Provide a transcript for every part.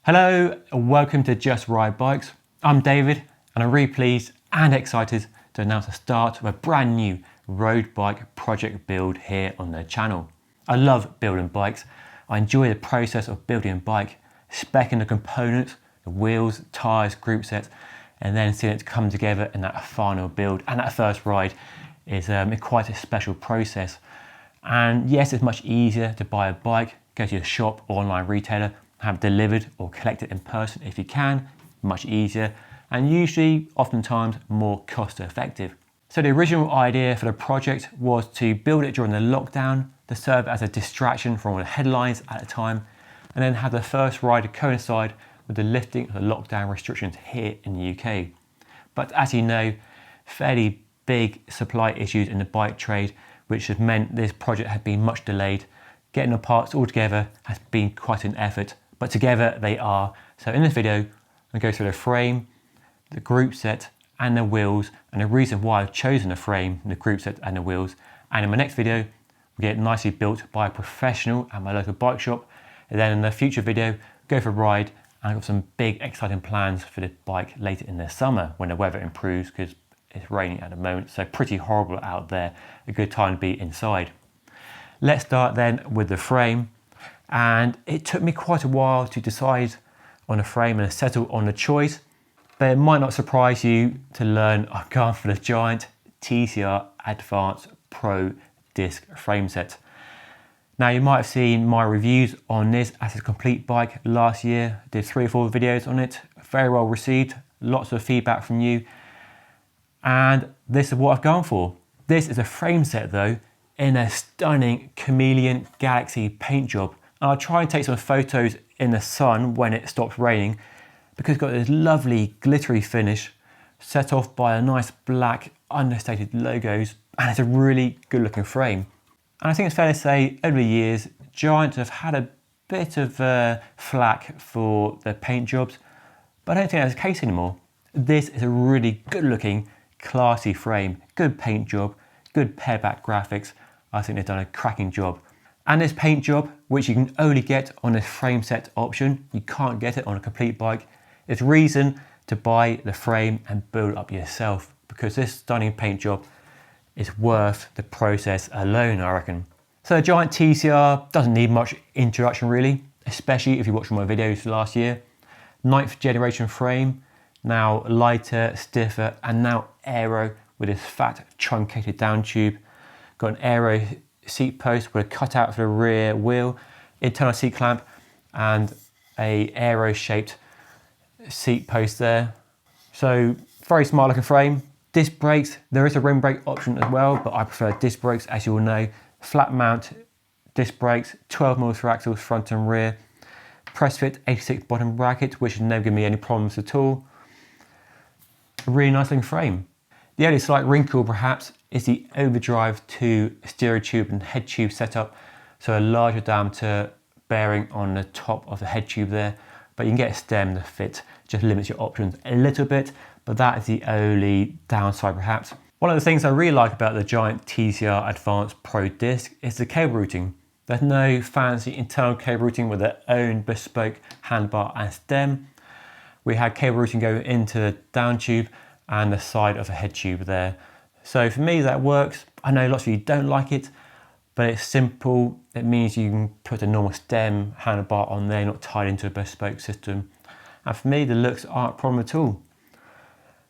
Hello and welcome to Just Ride Bikes. I'm David and I'm really pleased and excited to announce the start of a brand new road bike project build here on the channel. I love building bikes. I enjoy the process of building a bike, speccing the components, the wheels, tyres, group sets, and then seeing it come together in that final build. And that first ride is quite a special process. And yes, it's much easier to buy a bike, go to your shop or online retailer, have it delivered or collect it in person if you can, much easier, and usually, oftentimes, more cost effective. So the original idea for the project was to build it during the lockdown to serve as a distraction from all the headlines at the time, and then have the first ride coincide with the lifting of the lockdown restrictions here in the UK. But as you know, fairly big supply issues in the bike trade, which has meant this project had been much delayed. Getting the parts all together has been quite an effort, but together they are. So in this video, I'll go through the frame, the group set, and the wheels, and the reason why I've chosen the frame, the group set, and the wheels. And in my next video, we'll get it nicely built by a professional at my local bike shop. And then in the future video, go for a ride, and I've got some big exciting plans for the bike later in the summer when the weather improves, because it's raining at the moment, so pretty horrible out there. A good time to be inside. Let's start then with the frame. And it took me quite a while to decide on a frame and settle on a choice, but it might not surprise you to learn I've gone for the Giant TCR Advanced Pro Disc frame set. Now you might have seen my reviews on this as a complete bike last year. I did 3 or 4 videos on it, very well received, lots of feedback from you, and this is what I've gone for. This is a frame set though in a stunning Chameleon Galaxy paint job. I'll try and take some photos in the sun when it stops raining, because it's got this lovely glittery finish set off by a nice black understated logos, and it's a really good looking frame. And I think it's fair to say over the years Giant have had a bit of flack for their paint jobs, but I don't think that's the case anymore. This is a really good looking classy frame, good paint job, good pared back graphics. I think they've done a cracking job. And this paint job, which you can only get on this frame set option, you can't get it on a complete bike, is reason to buy the frame and build up yourself, because this stunning paint job is worth the process alone, I reckon. So the Giant TCR doesn't need much introduction really, especially if you watched my videos last year. 9th generation frame, now lighter, stiffer, and now aero with this fat truncated down tube. Got an aero seat post with a cutout for the rear wheel, internal seat clamp, and a aero shaped seat post there. So very smart looking frame. Disc brakes, there is a rim brake option as well, but I prefer disc brakes, as you all know. Flat mount disc brakes, 12mm for axles front and rear. Press fit 86 bottom bracket, which has never given me any problems at all. A really nice looking frame. The only slight wrinkle perhaps is the overdrive 2 stereo tube and head tube setup, so a larger diameter bearing on the top of the head tube there, but you can get a stem that fit, just limits your options a little bit, but that is the only downside perhaps. One of the things I really like about the Giant TCR Advanced Pro Disc is the cable routing. There's no fancy internal cable routing with their own bespoke handbar and stem. We had cable routing go into the down tube and the side of the head tube there. So for me that works. I know lots of you don't like it, but it's simple. It means you can put a normal stem handlebar on there, not tied into a bespoke system. And for me the looks aren't a problem at all.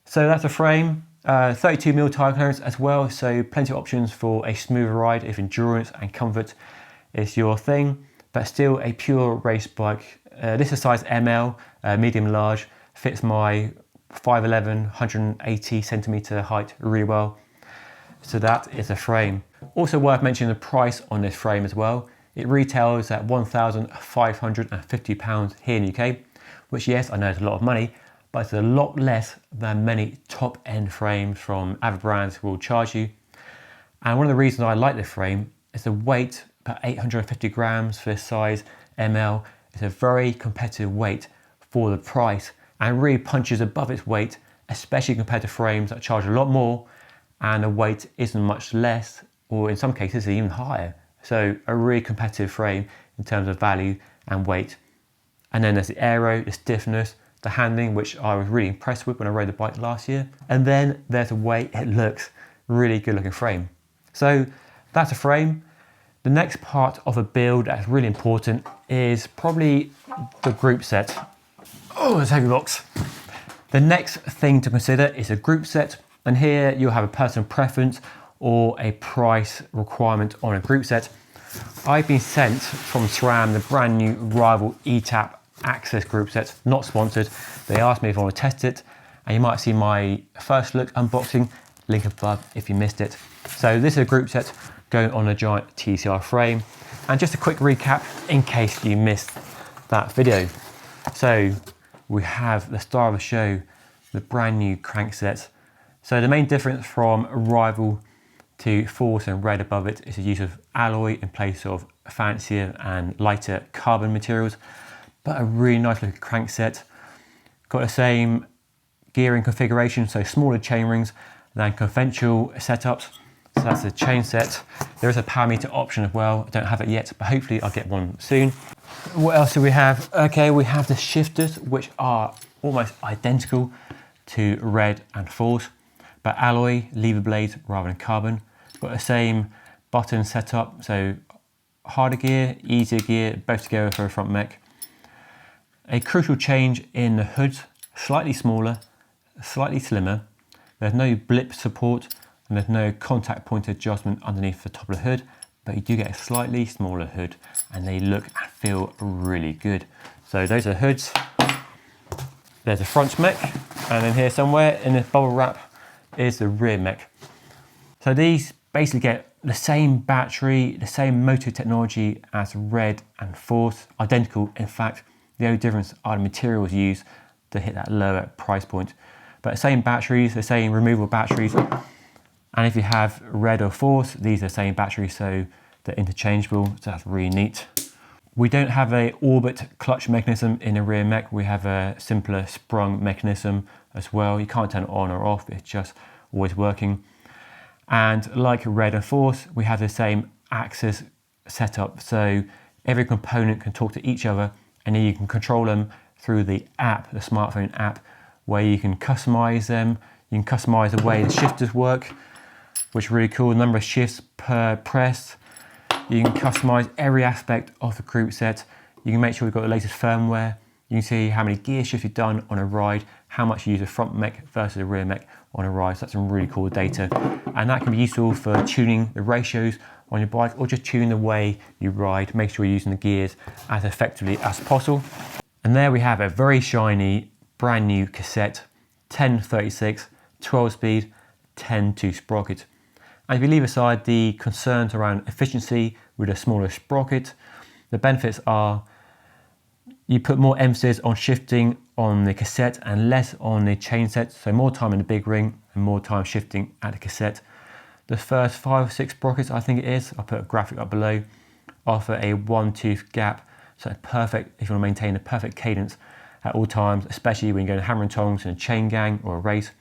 So that's a frame, 32mm tyre clearance as well, so plenty of options for a smoother ride if endurance and comfort is your thing, but still a pure race bike. This is size ML, medium large, fits my 5'11", 180 centimetre height really well. So that is a frame. Also worth mentioning the price on this frame as well. It retails at £1,550 here in the UK, which yes, I know is a lot of money, but it's a lot less than many top end frames from other brands will charge you. And one of the reasons I like this frame is the weight, about 850 grams for this size ML. It's a very competitive weight for the price, and really punches above its weight, especially compared to frames that charge a lot more and the weight isn't much less, or in some cases even higher. So a really competitive frame in terms of value and weight. And then there's the aero, the stiffness, the handling, which I was really impressed with when I rode the bike last year. And then there's the way it looks, really good looking frame. So that's a frame. The next part of a build that's really important is probably the group set. Oh, it's a heavy box. The next thing to consider is a group set. And here you'll have a personal preference or a price requirement on a group set. I've been sent from SRAM the brand new Rival ETAP Access group set, not sponsored. They asked me if I want to test it, and you might see my first look unboxing, link above if you missed it. So this is a group set going on a giant TCR frame. And just a quick recap in case you missed that video. So we have the star of the show, the brand new crankset. So the main difference from Rival to Force and Red above it is the use of alloy in place of fancier and lighter carbon materials, but a really nice looking crankset. Got the same gearing configuration, so smaller chain rings than conventional setups. So that's the chain set. There is a power meter option as well. I don't have it yet, but hopefully I'll get one soon. What else do we have? Okay, we have the shifters, which are almost identical to Red and Force, but alloy lever blades rather than carbon. Got the same button setup, so harder gear, easier gear, both together for a front mech. A crucial change in the hood, slightly smaller, slightly slimmer. There's no blip support and there's no contact point adjustment underneath the top of the hood, but you do get a slightly smaller hood and they look and feel really good. So those are the hoods. There's a front mech, and then here somewhere in this bubble wrap is the rear mech. So these basically get the same battery, the same motor technology as Red and Force, identical in fact. The only difference are the materials used to hit that lower price point. But the same batteries, the same removable batteries. And if you have Red or Force, these are the same batteries, so they're interchangeable, so that's really neat. We don't have a orbit clutch mechanism in the rear mech. We have a simpler sprung mechanism as well. You can't turn it on or off, it's just always working. And like Red and Force, we have the same axis setup, so every component can talk to each other, and then you can control them through the app, the smartphone app, where you can customize them. You can customize the way the shifters work, which is really cool. The number of shifts per press. You can customize every aspect of the group set. You can make sure you've got the latest firmware. You can see how many gear shifts you've done on a ride, how much you use the front mech versus the rear mech on a ride. So that's some really cool data. And that can be useful for tuning the ratios on your bike or just tuning the way you ride. Make sure you're using the gears as effectively as possible. And there we have a very shiny, brand new cassette, 1036, 12 speed, 10-2 sprocket. And if you leave aside the concerns around efficiency with a smaller sprocket, the benefits are you put more emphasis on shifting on the cassette and less on the chain set, so more time in the big ring and more time shifting at the cassette. The first 5 or 6 sprockets, I think it is, I'll put a graphic up below, offer a 1-tooth gap, so perfect if you want to maintain a perfect cadence at all times, especially when you go to hammer and tongs in a chain gang or a race.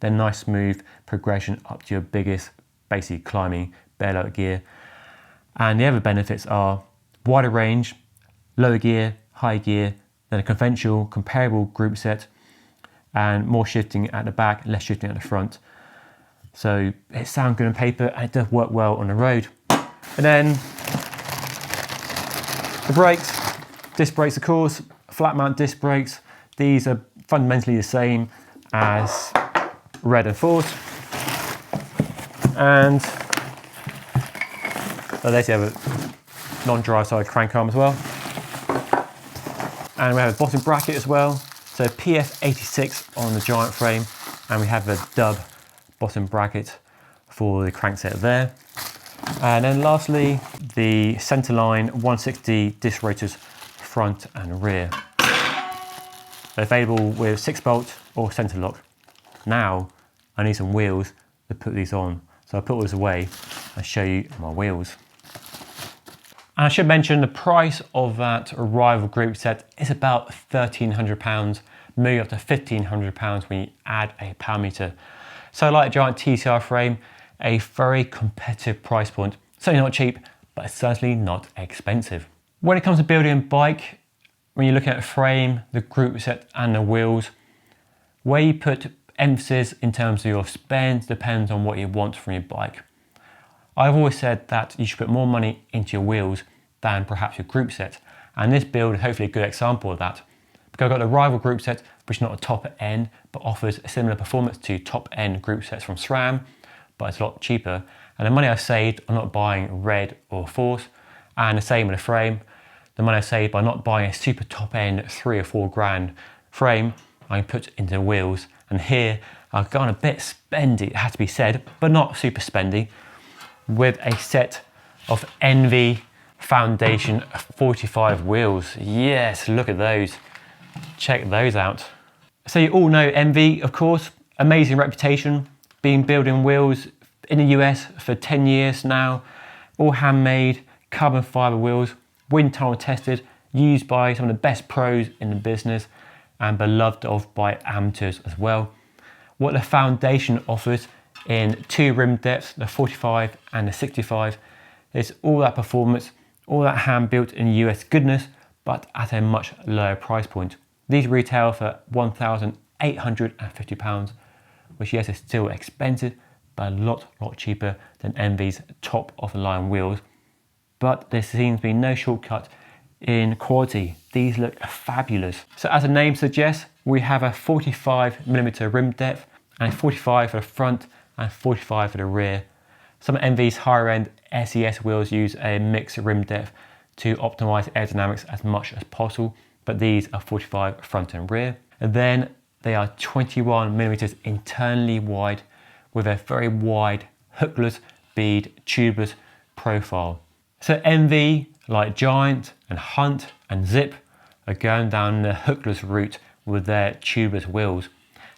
Then nice smooth progression up to your biggest, basically climbing bailout gear. And the other benefits are wider range, lower gear, high gear than a conventional comparable group set, and more shifting at the back, less shifting at the front. So it sounds good on paper and it does work well on the road. And then the brakes, disc brakes of course, flat mount disc brakes. These are fundamentally the same as Red and Force. And there's the other non-drive side crank arm as well. And we have a bottom bracket as well. So PF86 on the giant frame, and we have a dub bottom bracket for the crankset there. And then lastly, the centerline 160 disc rotors front and rear. They're available with 6-bolt or center lock. Now I need some wheels to put these on. So I'll put all this away and show you my wheels. And I should mention the price of that Rival group set is about £1,300, maybe up to £1,500 when you add a power meter. So like a giant TCR frame, a very competitive price point. Certainly not cheap, but it's certainly not expensive. When it comes to building a bike, when you're looking at the frame, the group set and the wheels, where you put emphasis in terms of your spend depends on what you want from your bike. I've always said that you should put more money into your wheels than perhaps your group set, and this build is hopefully a good example of that. Because I've got the rival group set, which is not a top end, but offers a similar performance to top end group sets from SRAM, but it's a lot cheaper. And the money I saved, I'm not buying red or force, and the same with the frame. The money I saved by not buying a super top end 3 or 4 grand frame, I put into the wheels. And here I've gone a bit spendy, it has to be said, but not super spendy, with a set of ENVE Foundation 45 wheels. Yes, look at those. Check those out. So you all know ENVE, of course, amazing reputation, been building wheels in the US for 10 years now, all handmade, carbon fiber wheels, wind tunnel tested, used by some of the best pros in the business and beloved of by amateurs as well. What the Foundation offers in 2 rim depths, the 45 and the 65, is all that performance, all that hand built in US goodness, but at a much lower price point. These retail for £1,850, which yes is still expensive, but a lot cheaper than ENVE's top of the line wheels. But there seems to be no shortcut in quality. These look fabulous. So as the name suggests, we have a 45mm rim depth and 45 for the front and 45 for the rear. Some of ENVE's higher end SES wheels use a mixed rim depth to optimize aerodynamics as much as possible, but these are 45 front and rear. And then they are 21mm internally wide with a very wide hookless bead tubeless profile. So ENVE, like Giant and Hunt and Zip, are going down the hookless route with their tubeless wheels.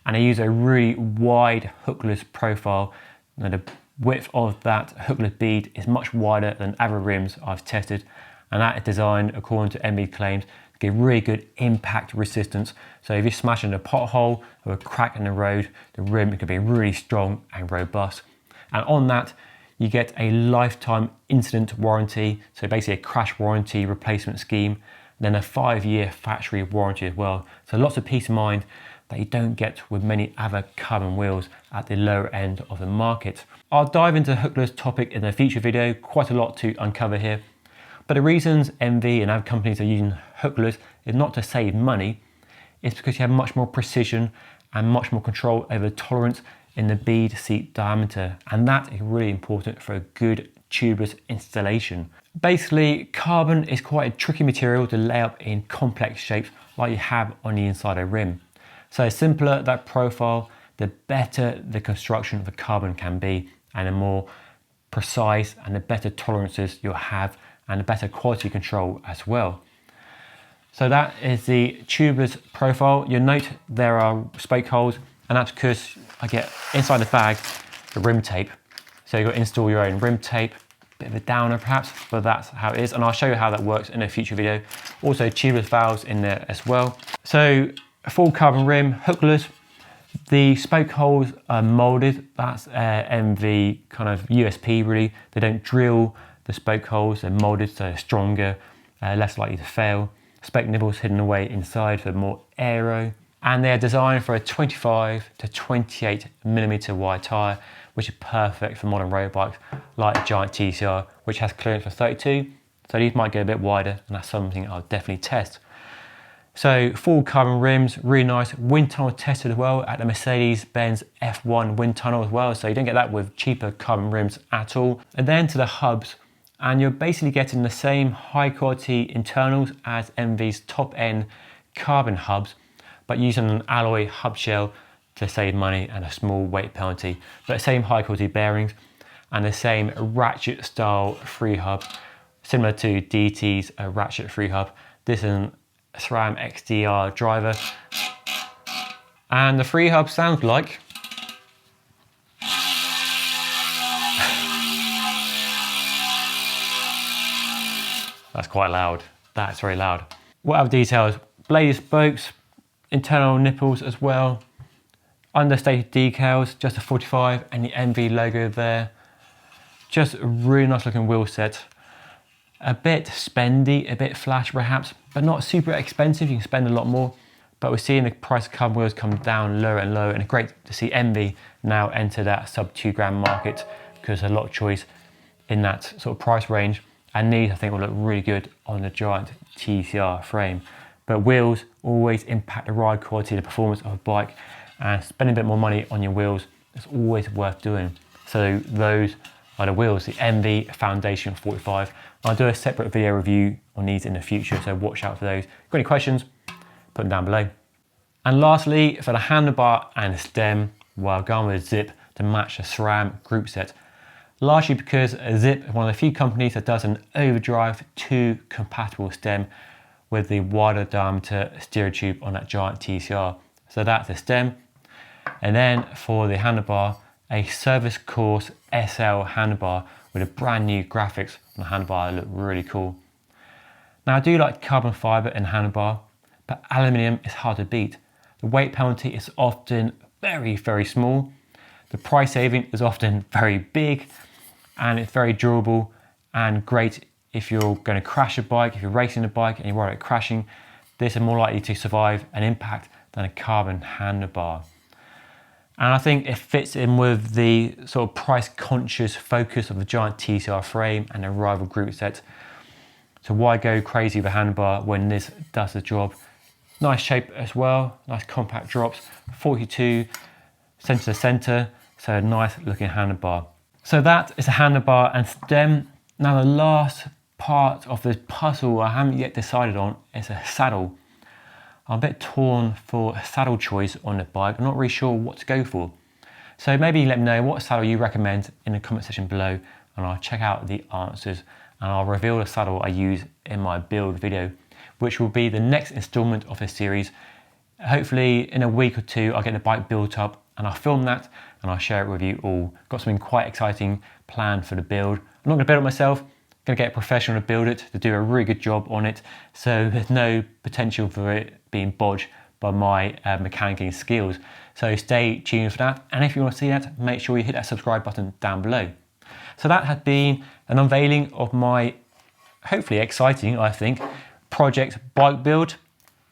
And they use a really wide hookless profile. Now the width of that hookless bead is much wider than other rims I've tested. And that is designed, according to ENVE claims, to give really good impact resistance. So if you're smashing a pothole or a crack in the road, the rim can be really strong and robust. And on that, you get a lifetime incident warranty, so basically a crash warranty replacement scheme, then a 5-year factory warranty as well. So lots of peace of mind that you don't get with many other carbon wheels at the lower end of the market. I'll dive into the hookless topic in a future video, quite a lot to uncover here. But the reasons ENVE and other companies are using hookless is not to save money, it's because you have much more precision and much more control over tolerance in the bead seat diameter, and that is really important for a good tubeless installation. Basically, carbon is quite a tricky material to lay up in complex shapes like you have on the inside of a rim. So the simpler that profile, the better the construction of the carbon can be, and the more precise and the better tolerances you'll have and the better quality control as well. So that is the tubeless profile. You'll note there are spoke holes, and that's because I get inside the bag the rim tape. So you've got to install your own rim tape, bit of a downer perhaps, but that's how it is. And I'll show you how that works in a future video. Also tubeless valves in there as well. So a full carbon rim, hookless. The spoke holes are molded. That's ENVE kind of USP really. They don't drill the spoke holes, they're molded so they're stronger, less likely to fail. Spoke nibbles hidden away inside for more aero. And they are designed for a 25 to 28mm wide tyre, which is perfect for modern road bikes like the Giant TCR, which has clearance for 32. So these might get a bit wider, and that's something I'll definitely test. So full carbon rims, really nice. Wind tunnel tested as well at the Mercedes-Benz F1 wind tunnel as well. So you don't get that with cheaper carbon rims at all. And then to the hubs, and you're basically getting the same high quality internals as ENVE's top end carbon hubs, but using an alloy hub shell to save money and a small weight penalty. But same high quality bearings and the same ratchet style free hub, similar to DT's ratchet free hub. This is an SRAM XDR driver. And the free hub sounds like that's quite loud. That's very loud. What other details? Bladed spokes, internal nipples as well, understated decals, just a 45 and the ENVE logo there. Just a really nice looking wheel set. A bit spendy, a bit flash perhaps, but not super expensive. You can spend a lot more. But we're seeing the price of carbon wheels come down lower and lower, and it's great to see ENVE now enter that sub £2 market, because there's a lot of choice in that sort of price range. And these I think will look really good on the giant TCR frame. But wheels always impact the ride quality, the performance of a bike, and spending a bit more money on your wheels is always worth doing. So those are the wheels, the ENVE Foundation 45. I'll do a separate video review on these in the future, so watch out for those. Got any questions? Put them down below. And lastly, for the handlebar and stem, well, I've gone with Zipp to match the SRAM Groupset. Largely because Zipp is one of the few companies that does an overdrive 2 compatible stem with the wider diameter steer tube on that giant TCR. So that's the stem. And then for the handlebar, a service course SL handlebar with a brand new graphics on the handlebar that look really cool. Now I do like carbon fiber in the handlebar, but aluminium is hard to beat. The weight penalty is often very, very small. The price saving is often very big, and it's very durable and great if you're going to crash a bike, if you're racing a bike and you're worried about crashing. This is more likely to survive an impact than a carbon handlebar. And I think it fits in with the sort of price conscious focus of the giant TCR frame and the rival Groupset. So why go crazy with a handlebar when this does the job? Nice shape as well, nice compact drops, 42 center to center, so a nice looking handlebar. So that is a handlebar and stem. Now the last part of this puzzle I haven't yet decided on is a saddle. I'm a bit torn for a saddle choice on the bike. I'm not really sure what to go for. So maybe let me know what saddle you recommend in the comment section below, and I'll check out the answers and I'll reveal the saddle I use in my build video, which will be the next installment of this series. Hopefully in a week or two I'll get the bike built up and I'll film that and I'll share it with you all. Got something quite exciting planned for the build. I'm not going to build it myself, I'm going to get a professional to build it, to do a really good job on it, so there's no potential for it being bodged by my mechanicking skills. So stay tuned for that, and if you want to see that, make sure you hit that subscribe button down below. So that has been an unveiling of my, hopefully exciting, I think, project bike build.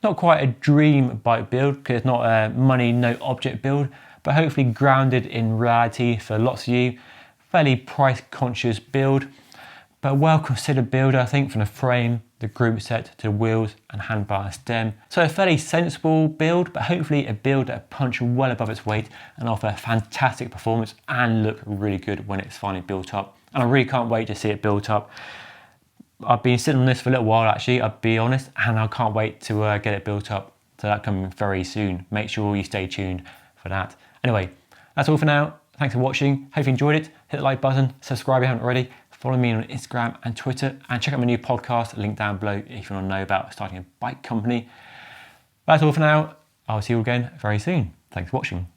Not quite a dream bike build, because it's not a money, no object build, but hopefully grounded in reality for lots of you. Fairly price conscious build, but a well considered build, I think, from the frame, the Groupset to the wheels and handlebar and stem. So a fairly sensible build, but hopefully a build that punch well above its weight and offer fantastic performance and look really good when it's finally built up. And I really can't wait to see it built up. I've been sitting on this for a little while actually, I'll be honest, and I can't wait to get it built up. So that coming very soon. Make sure you stay tuned for that. Anyway, that's all for now. Thanks for watching. Hope you enjoyed it. Hit the like button, subscribe if you haven't already. Follow me on Instagram and Twitter, and check out my new podcast, link down below if you want to know about starting a bike company. That's all for now. I'll see you again very soon. Thanks for watching.